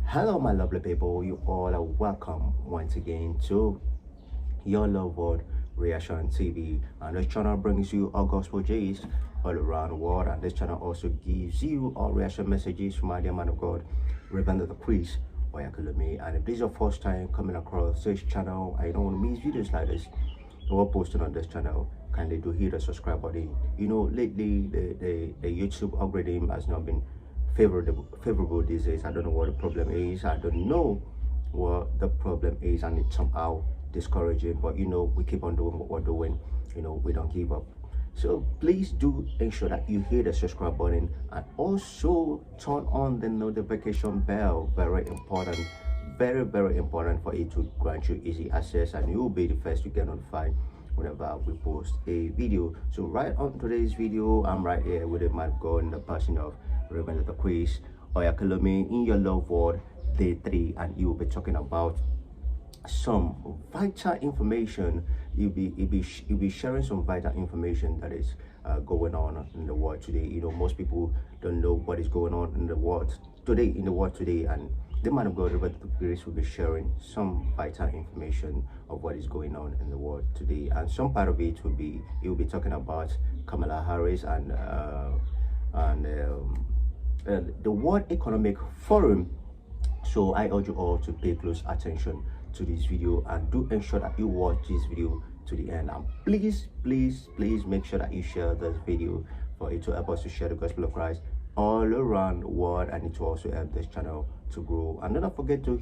Hello, my lovely people. You all are welcome once again to your love word reaction TV. And this channel brings you all gospel J's all around the world. And this channel also gives you all reaction messages from my dear man of God, Reverend the Priest, Oyakhilome. And if this is your first time coming across this channel, I don't want to miss videos like this. We're posting on this channel. Kindly do hit the subscribe button. You know, lately the YouTube algorithm has not been favorable these days. I don't know what the problem is. I don't know what the problem is, and it's somehow discouraging. But you know, we keep on doing what we're doing. You know, we don't give up. So please do ensure that you hit the subscribe button and also turn on the notification bell. Very important, very important for it to grant you easy access, and you'll be the first to get notified whenever we post a video. So right on today's video, I'm right here with a man of God in the person of Reverend the Priest Oyakhilome in your love word day 3, and he will be talking about some vital information. You'll be sharing some vital information that is going on in the world today. You know, most people don't know what is going on in the world today, and the man of God, Robert the Priest, will be sharing some vital information of what is going on in the world today. And some part of it will be, he will be talking about Kamala Harris and the World Economic Forum. So I urge you all to pay close attention to this video and do ensure that you watch this video to the end. And please make sure that you share this video for it to help us to share the gospel of Christ all around the world, and it will also help this channel to grow. And don't forget to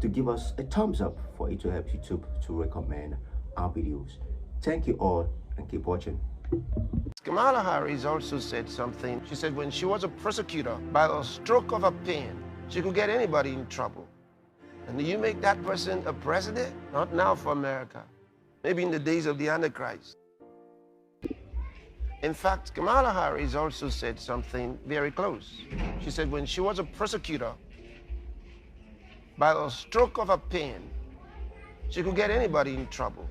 give us a thumbs up for it to help YouTube to recommend our videos. Thank you all and keep watching. Kamala Harris also said something. She said when she was a prosecutor, by a stroke of a pen, she could get anybody in trouble. And you make that person a president? Not now for America. Maybe in the days of the Antichrist. In fact, Kamala Harris also said something very close. She said when she was a prosecutor, by a stroke of a pen, she could get anybody in trouble.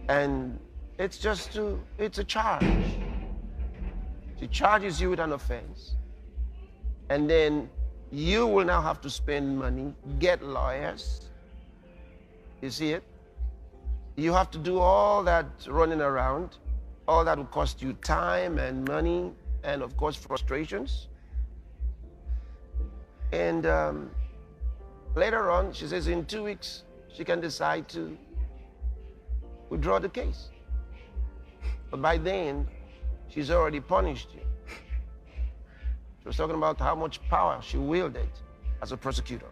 And it's a charge. She charges you with an offense. And then you will now have to spend money, get lawyers. You see it? You have to do all that running around. All that will cost you time and money and, of course, frustrations. And later on, she says in 2 weeks, she can decide to withdraw the case. But by then, she's already punished you. She was talking about how much power she wielded as a prosecutor.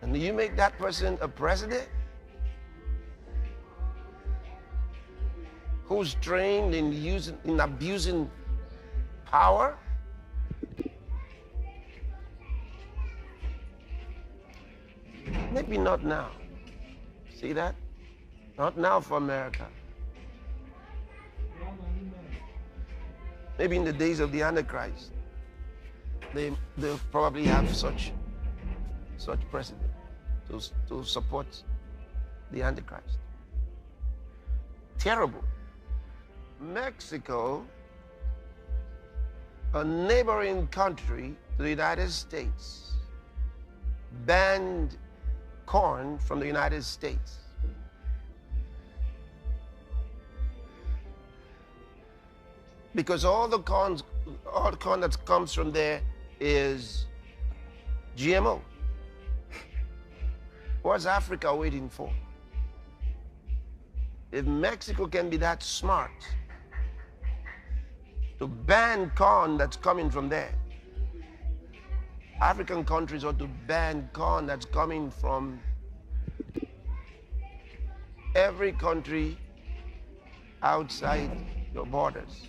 And you make that person a president who's trained in abusing power? Maybe not now. See that? Not now for America. Maybe in the days of the Antichrist, they'll probably have such precedent to support the Antichrist. Terrible. Mexico, a neighboring country to the United States, banned corn from the United States. Because all the corn that comes from there is GMO. What's Africa waiting for? If Mexico can be that smart to ban corn that's coming from there, African countries ought to ban corn that's coming from every country outside your borders.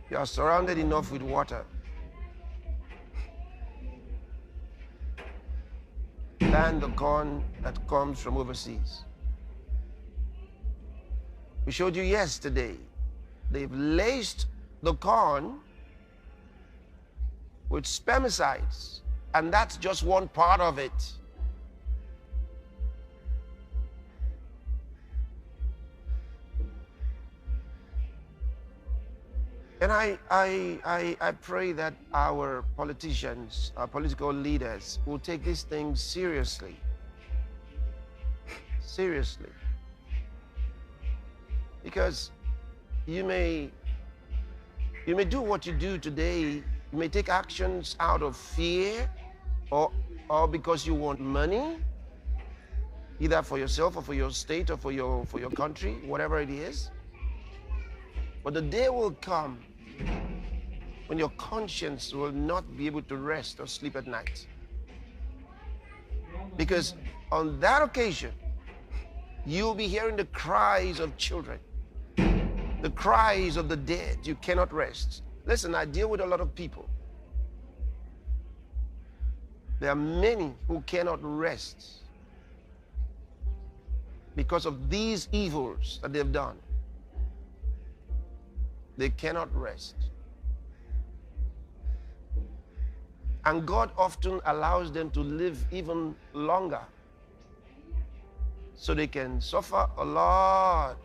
You are surrounded enough with water. Ban the corn that comes from overseas. We showed you yesterday, they've laced the corn with spermicides, and that's just one part of it. And I pray that our politicians, our political leaders will take these things seriously. Seriously. Because you may do what you do today, you may take actions out of fear or because you want money, either for yourself or for your state or for your country, whatever it is. But the day will come when your conscience will not be able to rest or sleep at night. Because on that occasion, you'll be hearing the cries of children, the cries of the dead. You cannot rest. Listen, I deal with a lot of people. There are many who cannot rest because of these evils that they've done. They cannot rest. And God often allows them to live even longer so they can suffer a lot.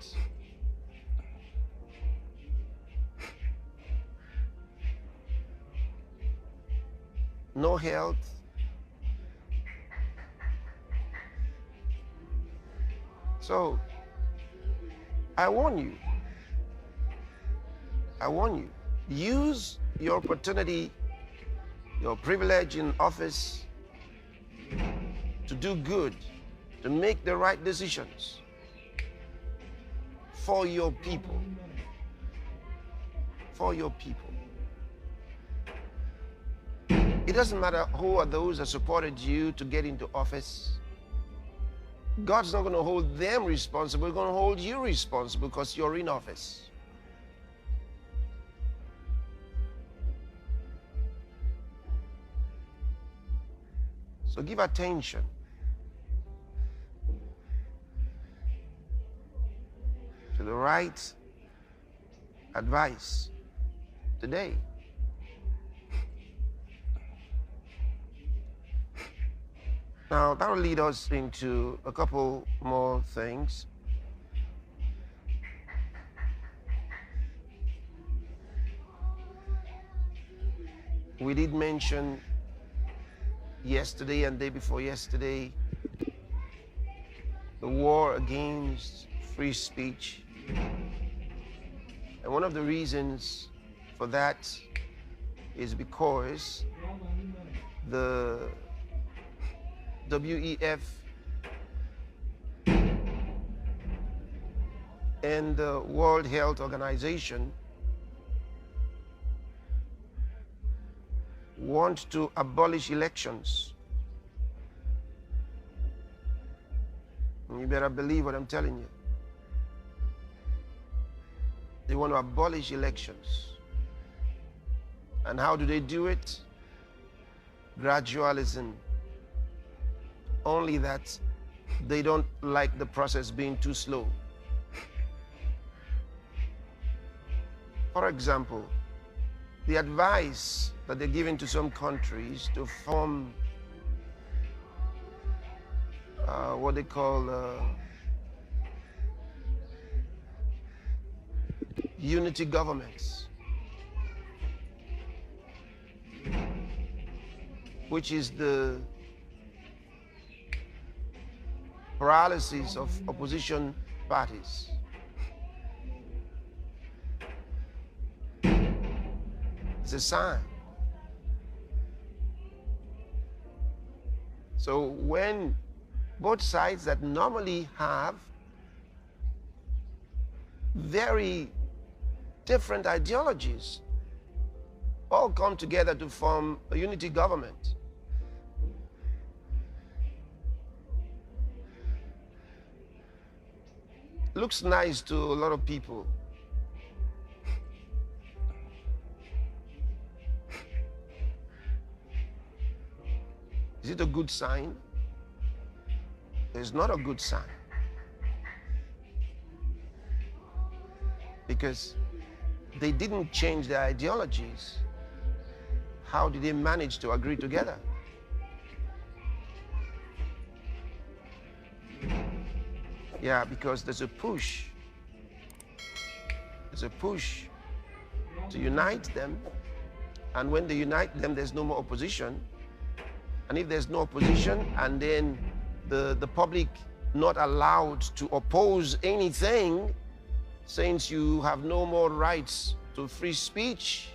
No health. So, I warn you, use your opportunity, your privilege in office to do good, to make the right decisions for your people. For your people. It doesn't matter who are those that supported you to get into office. God's not going to hold them responsible. He's going to hold you responsible because you're in office. So give attention to the right advice today. Now, that will lead us into a couple more things. We did mention yesterday and day before yesterday the war against free speech. And one of the reasons for that is because the WEF and the World Health Organization want to abolish elections. And you better believe what I'm telling you. They want to abolish elections. And how do they do it? Gradualism. Only that they don't like the process being too slow. For example, the advice that they're giving to some countries to form what they call unity governments, which is the paralysis of opposition parties. It's a sign. So when both sides that normally have very different ideologies all come together to form a unity government, looks nice to a lot of people. Is it a good sign? It's not a good sign. Because they didn't change their ideologies. How did they manage to agree together? Yeah, because there's a push. There's a push to unite them. And when they unite them, there's no more opposition. And if there's no opposition, and then the public not allowed to oppose anything, since you have no more rights to free speech,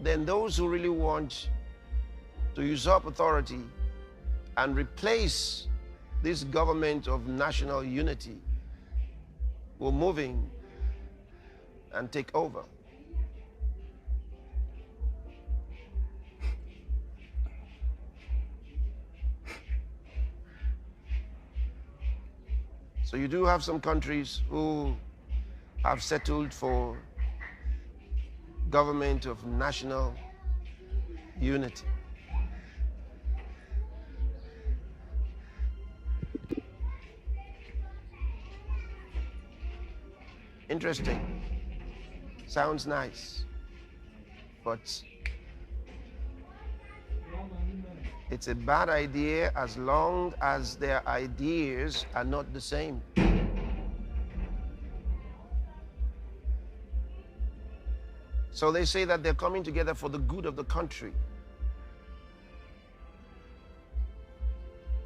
then those who really want to usurp authority and replace this government of national unity will move in and take over. So you do have some countries who have settled for government of national unity. Interesting. Sounds nice. But it's a bad idea as long as their ideas are not the same. So they say that they're coming together for the good of the country.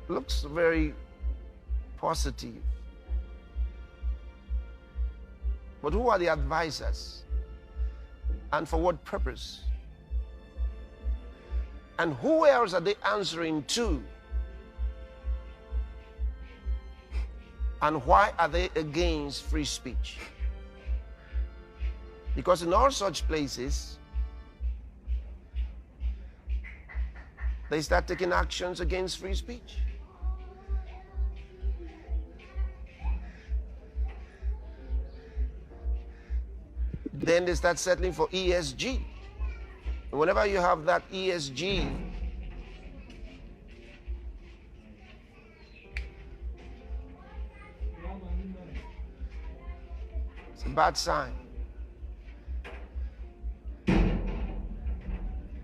Looks very positive. But who are the advisors? And for what purpose? And who else are they answering to? And why are they against free speech? Because in all such places, they start taking actions against free speech. Then they start settling for ESG. And whenever you have that ESG, it's a bad sign.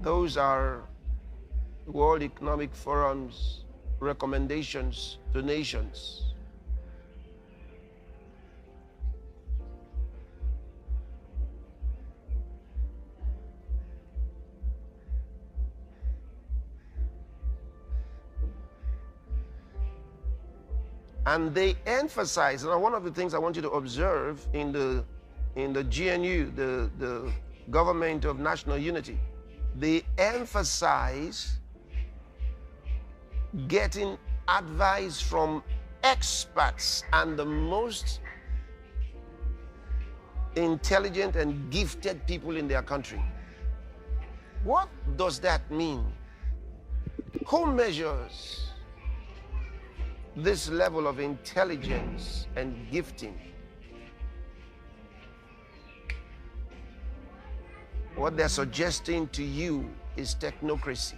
Those are World Economic Forum's recommendations to nations. And they emphasize, and one of the things I want you to observe in the GNU, the Government of National Unity, they emphasize getting advice from experts and the most intelligent and gifted people in their country. What does that mean? Who measures this level of intelligence and gifting? What they're suggesting to you is technocracy.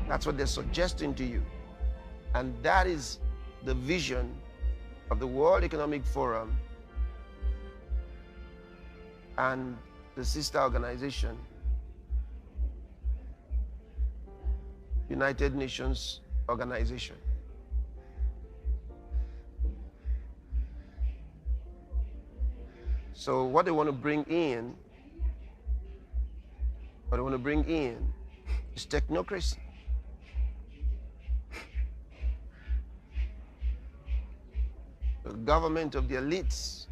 That's what they're suggesting to you. And that is the vision of the World Economic Forum and the sister organization, United Nations Organization. So what they want to bring in, is technocracy. The government of the elites.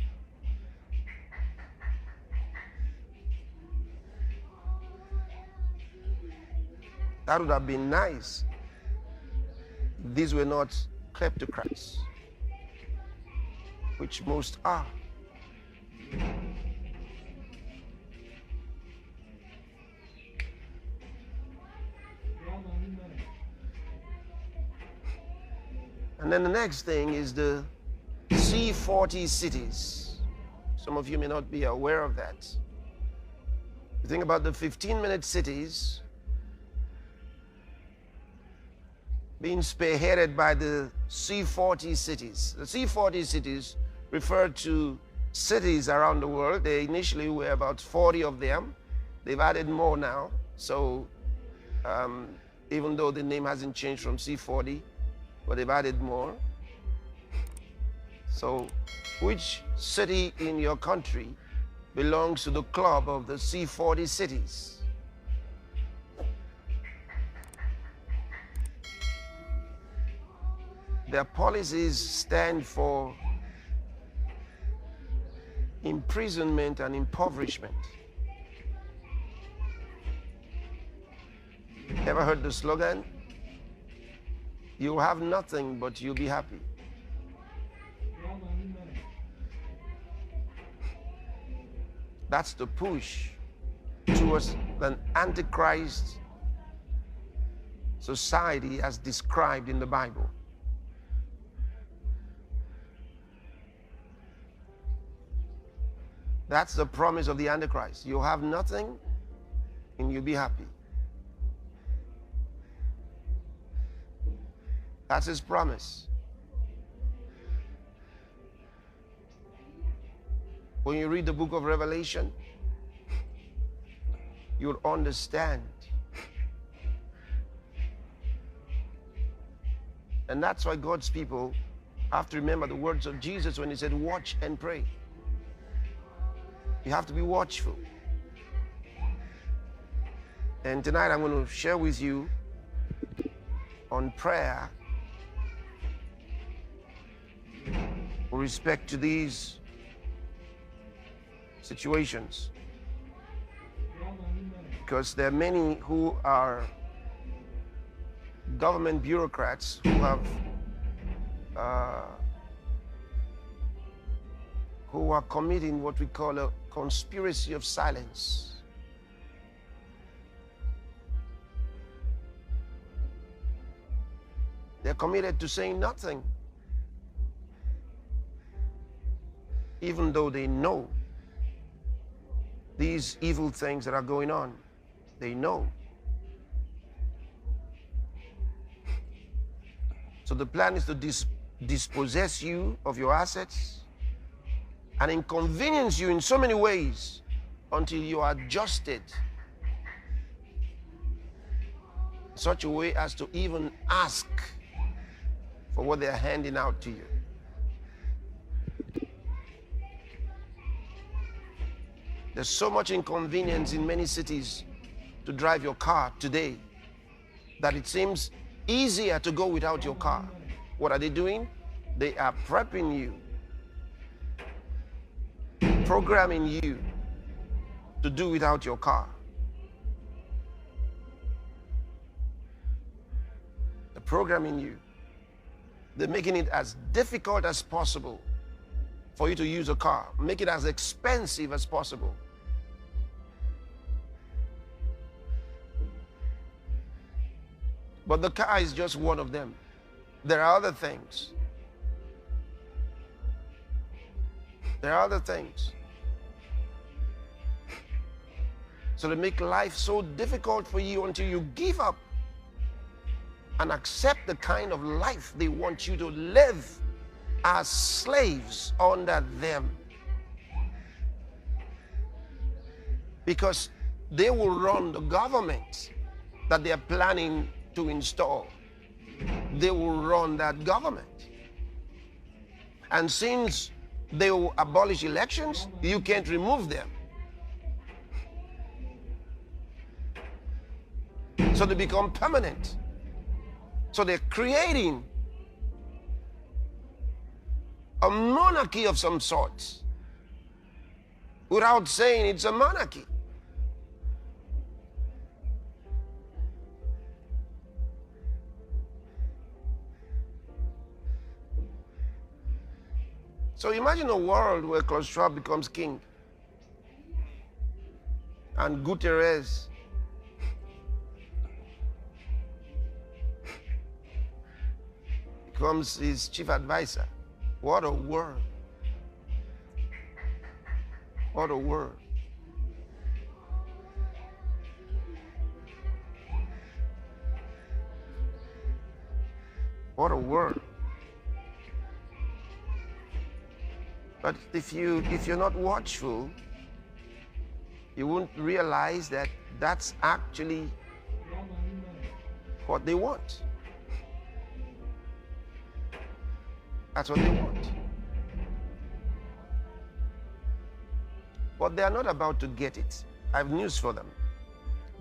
That would have been nice. These were not kleptocrats, which most are. And then the next thing is the C40 cities. Some of you may not be aware of that. You think about the 15-minute cities being spearheaded by the C40 cities. The C40 cities refer to cities around the world. They initially were about 40 of them. They've added more now. So even though the name hasn't changed from C40, but they've added more. So, which city in your country belongs to the club of the C40 cities? Their policies stand for imprisonment and impoverishment. Ever heard the slogan? You'll have nothing, but you'll be happy. That's the push towards an antichrist society as described in the Bible. That's the promise of the Antichrist. You'll have nothing and you'll be happy. That's his promise. When you read the book of Revelation, you'll understand. And that's why God's people have to remember the words of Jesus when he said, watch and pray. You have to be watchful. And tonight I'm going to share with you on prayer with respect to these situations. Because there are many who are government bureaucrats who have who are committing what we call a conspiracy of silence. They're committed to saying nothing, even though they know these evil things that are going on. They know. So the plan is to dispossess you of your assets and inconvenience you in so many ways until you are adjusted in such a way as to even ask for what they are handing out to you. There's so much inconvenience in many cities to drive your car today that it seems easier to go without your car. What are they doing? They are prepping you, programming you to do without your car. They're programming you. They're making it as difficult as possible for you to use a car. Make it as expensive as possible. But the car is just one of them. There are other things. There are other things. So they make life so difficult for you until you give up and accept the kind of life they want you to live as slaves under them. Because they will run the government that they are planning to install. They will run that government. And since they will abolish elections, you can't remove them. So they become permanent. So they're creating a monarchy of some sort without saying it's a monarchy. So imagine a world where Klaus Swab becomes king and Guterres becomes his chief advisor. What a world. What a world. What a world. But if you're not watchful, you won't realize that that's actually what they want. That's what they want. But they are not about to get it. I have news for them.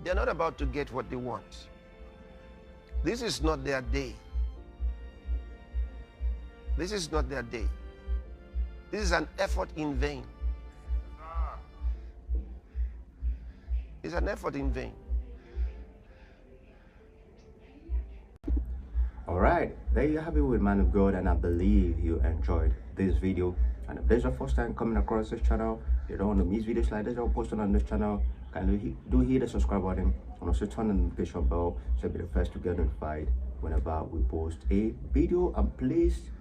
They're not about to get what they want. This is not their day. This is not their day. This is an effort in vain. It's an effort in vain. All right, there you have it with Man of God, and I believe you enjoyed this video. And if this is your first time coming across this channel, you don't want to miss videos like this I'm posting on this channel, kindly do hit the subscribe button and also turn on the notification bell so you'll be the first to get notified whenever we post a video. And please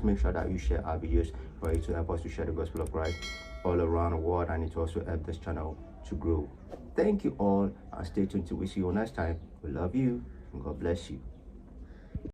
make sure that you share our videos for it to help us to share the gospel of Christ all around the world, and it also help this channel to grow. Thank you all, and stay tuned till we see you next time. We love you and God bless you.